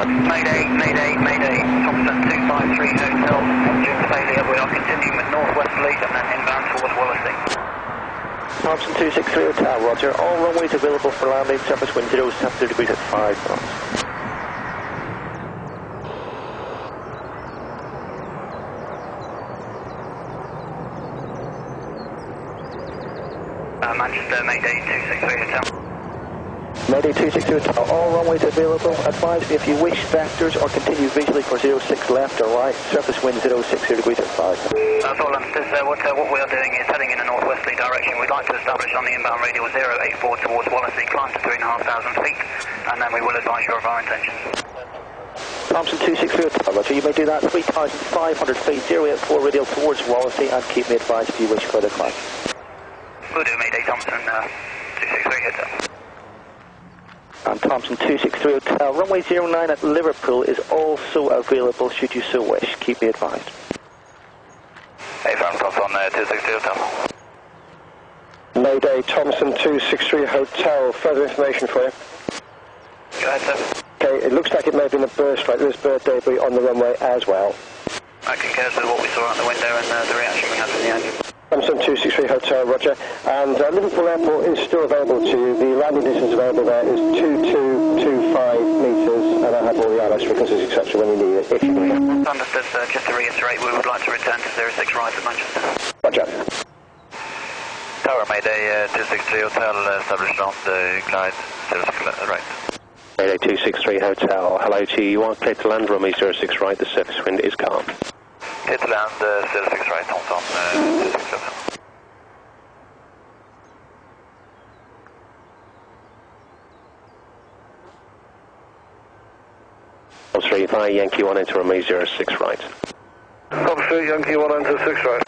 Mayday, Mayday, Mayday, Thompson 253 Hotel, engine failure, we are continuing with northwesterly and then inbound towards Wallasey. Thompson 263 Hotel, roger, all runways available for landing, surface wind 070 degrees at 5 knots. Manchester, Mayday 263 Hotel. Mayday 263 Hotel, all runways available. Advise me if you wish vectors or continue visually for 06 left or right. Surface wind 060 degrees at 5. That's all understood, sir. What we are doing is heading in a northwesterly direction. We'd like to establish on the inbound radial 084 towards Wallasey, climb to 3,500 feet, and then we will advise you of our intentions. Thompson 263 Hotel, roger. You may do that 3,500 feet, 084 radial towards Wallasey, and keep me advised if you wish further climb. We'll do Mayday Thompson 263 Hotel. And Thompson 263 Hotel, runway 09 at Liverpool is also available should you so wish. Keep me advised. Hey, firm Thompson 263 Hotel. Mayday Thompson 263 Hotel, further information for you. Go ahead, sir. Okay, it looks like it may have been a burst like there's bird debris on the runway as well. I concur with what we saw out the window and the reaction we had from the engine. Thompson 263 Hotel, roger. And Liverpool Airport is still available to you. The landing distance available there is 2225 metres, and I have all the ILS frequencies, etc. when you need it, if you need it. Understood, sir. Just to reiterate, we would like to return to 06 right at Manchester. Roger. Tower, Mayday 263 Hotel, established on the glide 06 right. Mayday 263 Hotel, hello to you. You are clear to land runway 06 right, the surface wind is calm. Clear to land 06 right, Thompson 263 Hotel. 35 Yankee 1 enter runway 06 right. Officer Yankee 1 enter 6 right.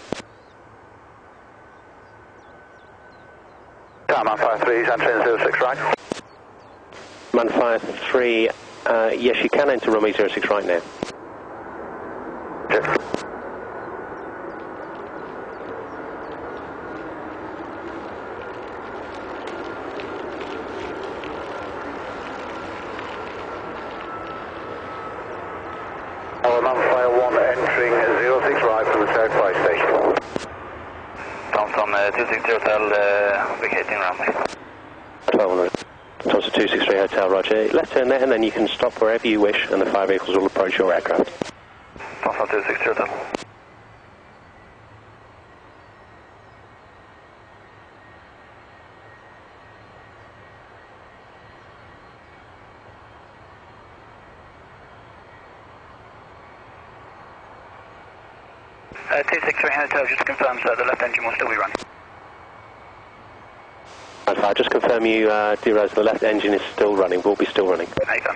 Man 53, he's entering 06 right. Man 53, yes you can enter runway 06 right now. Good. Entering 06 right from the South Flight Station. Thompson 263 Hotel, vacating runway. 1200. Thompson 263 Hotel, roger. Left turn there and then you can stop wherever you wish and the fire vehicles will approach your aircraft. Thompson 263 Hotel. Uh, 263 Hotel, just to confirm, sir, the left engine will still be running. I'll just confirm you do realize the left engine is still running, will be still running. Nathan.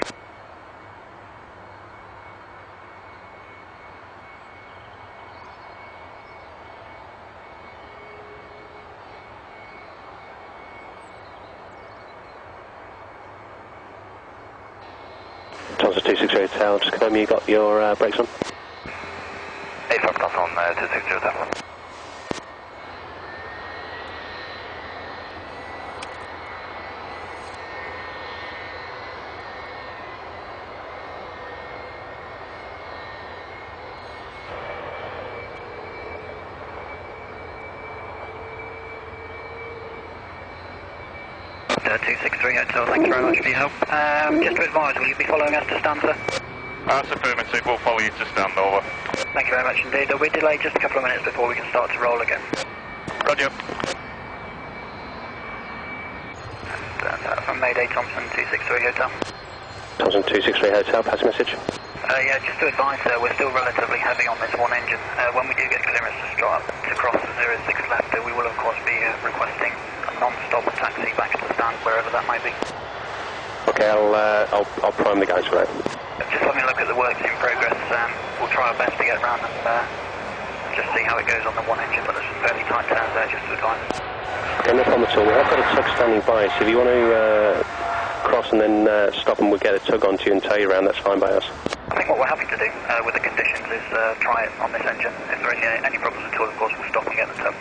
Thompson 263 Hotel, just confirm you got your brakes on. Hey, from Thompson 260 Hotel. Hotel 263 Hotel, thank you very much for your help. Just to advise, will you be following us to Stanford? That's affirmative, we'll follow you to stand over. Thank you very much indeed. We're delayed just a couple of minutes before we can start to roll again. Roger. And, from Mayday Thompson 263 Hotel. Thompson 263 Hotel, pass message. Yeah, just to advise, we're still relatively heavy on this one engine. When we do get clearance to cross the 06 left, we will of course be requesting a non-stop taxi back to the stand, wherever that might be. Okay, I'll prime the guys for that. Just let me look at the works in progress. We'll try our best to get around and just see how it goes on the one engine, but there's some fairly tight turns there, just to advise. Okay, no problem at all. We have got a tug standing by, so if you want to cross and then stop and we'll get a tug onto you and tow you around, that's fine by us. I think what we're happy to do with the conditions is try it on this engine. If there are any problems at all, of course, we'll stop and get the tug.